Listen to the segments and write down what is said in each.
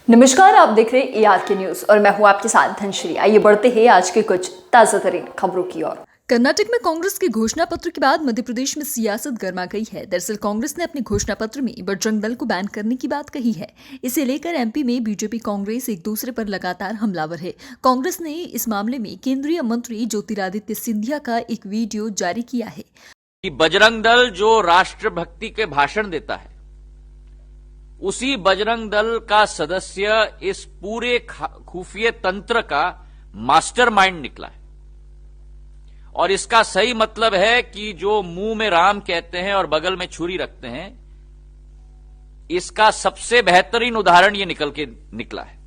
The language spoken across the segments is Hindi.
नमस्कार, आप देख रहे हैं AR के न्यूज और मैं हूं आपके साथ धनश्री। आइए बढ़ते हैं आज के कुछ ताजा तरीन खबरों की ओर। कर्नाटक में कांग्रेस के घोषणा पत्र के बाद मध्य प्रदेश में सियासत गर्मा गई है। दरअसल कांग्रेस ने अपने घोषणा पत्र में बजरंग दल को बैन करने की बात कही है। इसे लेकर MP में बीजेपी कांग्रेस एक दूसरे पर लगातार हमलावर है। कांग्रेस ने इस मामले में केंद्रीय मंत्री ज्योतिरादित्य सिंधिया का एक वीडियो जारी किया है कि बजरंग दल जो राष्ट्रभक्ति के भाषण देता है, उसी बजरंग दल का सदस्य इस पूरे खुफिया तंत्र का मास्टरमाइंड निकला है। और इसका सही मतलब है कि जो मुंह में राम कहते हैं और बगल में छुरी रखते हैं, इसका सबसे बेहतरीन उदाहरण ये निकला है।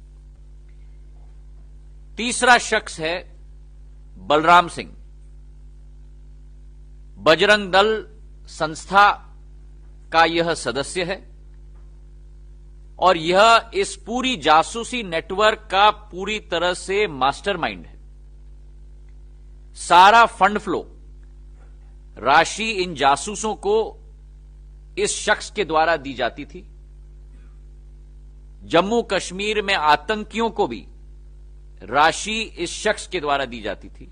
तीसरा शख्स है बलराम सिंह। बजरंग दल संस्था का यह सदस्य है और यह इस पूरी जासूसी नेटवर्क का पूरी तरह से मास्टरमाइंड है। सारा फंड फ्लो राशि इन जासूसों को इस शख्स के द्वारा दी जाती थी। जम्मू कश्मीर में आतंकियों को भी राशि इस शख्स के द्वारा दी जाती थी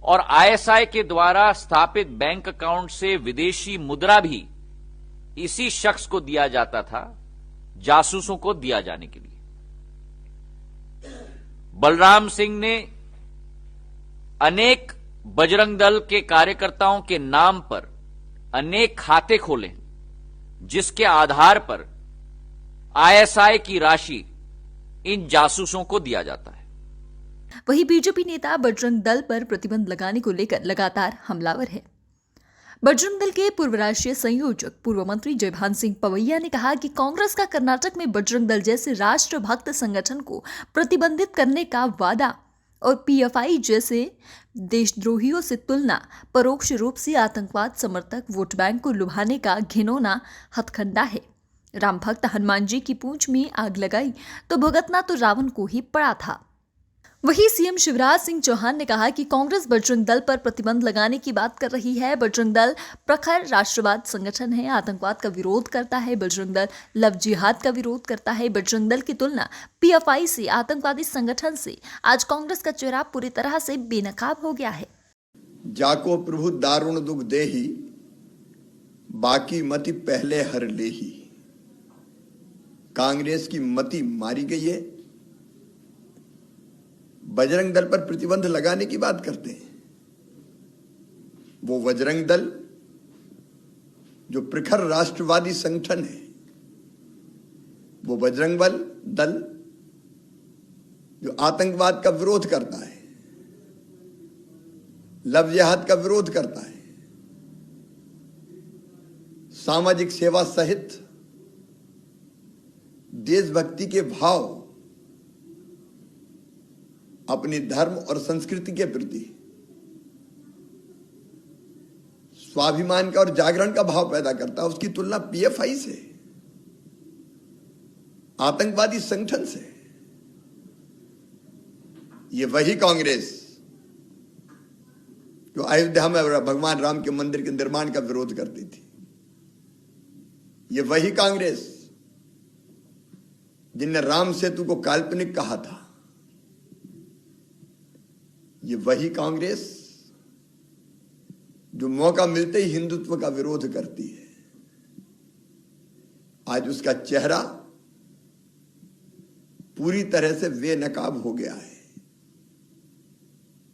और ISI के द्वारा स्थापित बैंक अकाउंट से विदेशी मुद्रा भी इसी शख्स को दिया जाता था, जासूसों को दिया जाने के लिए। बलराम सिंह ने अनेक बजरंग दल के कार्यकर्ताओं के नाम पर अनेक खाते खोले, जिसके आधार पर ISI की राशि इन जासूसों को दिया जाता है। वहीं बीजेपी नेता बजरंग दल पर प्रतिबंध लगाने को लेकर लगातार हमलावर है। बजरंग दल के पूर्व राष्ट्रीय संयोजक पूर्व मंत्री जयभान सिंह पवैया ने कहा कि कांग्रेस का कर्नाटक में बजरंग दल जैसे राष्ट्रभक्त संगठन को प्रतिबंधित करने का वादा और PFI जैसे देशद्रोहियों से तुलना परोक्ष रूप से आतंकवाद समर्थक वोट बैंक को लुभाने का घिनौना हथकंडा है। राम भक्त हनुमान जी की पूंछ में आग लगाई तो भुगतना तो रावण को ही पड़ा था। वहीं CM शिवराज सिंह चौहान ने कहा कि कांग्रेस बजरंग दल पर प्रतिबंध लगाने की बात कर रही है। बजरंग दल प्रखर राष्ट्रवाद संगठन है, आतंकवाद का विरोध करता है। बजरंग दल लव जिहाद का विरोध करता है। बजरंग दल की तुलना PFI से, आतंकवादी संगठन से आज कांग्रेस का चेहरा पूरी तरह से बेनकाब हो गया है। जाको प्रभु दारुण दुख देही, बाकी मति पहले हर लेही। कांग्रेस की मति मारी गई है। बजरंग दल पर प्रतिबंध लगाने की बात करते हैं। वो बजरंग दल जो प्रखर राष्ट्रवादी संगठन है, वो बजरंग दल जो आतंकवाद का विरोध करता है, लव जिहाद का विरोध करता है, सामाजिक सेवा सहित देशभक्ति के भाव अपने धर्म और संस्कृति के प्रति स्वाभिमान का और जागरण का भाव पैदा करता है, उसकी तुलना PFI से, आतंकवादी संगठन से। ये वही कांग्रेस जो अयोध्या में भगवान राम के मंदिर के निर्माण का विरोध करती थी, ये वही कांग्रेस जिनने राम सेतु को काल्पनिक कहा था, ये वही कांग्रेस जो मौका मिलते ही हिंदुत्व का विरोध करती है। आज उसका चेहरा पूरी तरह से बेनकाब हो गया है।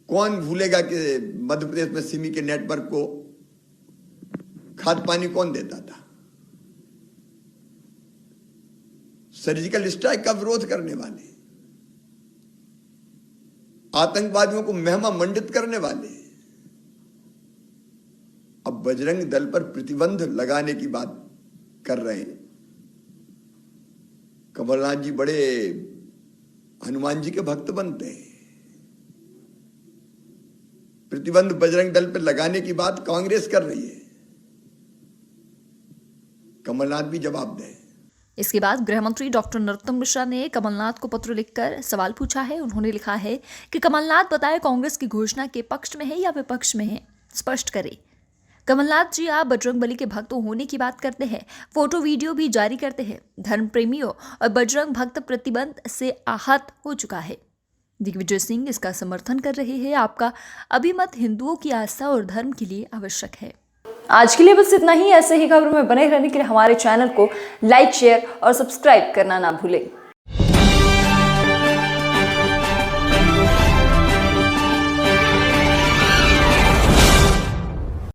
कौन भूलेगा कि मध्य प्रदेश में सिमी के नेटवर्क को खाद पानी कौन देता था? सर्जिकल स्ट्राइक का विरोध करने वाले, आतंकवादियों को महिमा मंडित करने वाले अब बजरंग दल पर प्रतिबंध लगाने की बात कर रहे हैं। कमलनाथ जी बड़े हनुमान जी के भक्त बनते हैं। प्रतिबंध बजरंग दल पर लगाने की बात कांग्रेस कर रही है, कमलनाथ भी जवाब दें। इसके बाद गृह मंत्री डॉक्टर नरोत्तम मिश्रा ने कमलनाथ को पत्र लिखकर सवाल पूछा है। उन्होंने लिखा है कि कमलनाथ बताए कांग्रेस की घोषणा के पक्ष में है या विपक्ष में है, स्पष्ट करें। कमलनाथ जी आप बजरंगबली के भक्त होने की बात करते हैं, फोटो वीडियो भी जारी करते हैं। धर्म प्रेमियों और बजरंग भक्त प्रतिबंध से आहत हो चुका है। दिग्विजय सिंह इसका समर्थन कर रहे हैं। आपका अभिमत हिंदुओं की आस्था और धर्म के लिए आवश्यक है। आज के लिए बस इतना ही। ऐसे ही खबरों में बने रहने के लिए हमारे चैनल को लाइक, शेयर और सब्सक्राइब करना ना भूलें।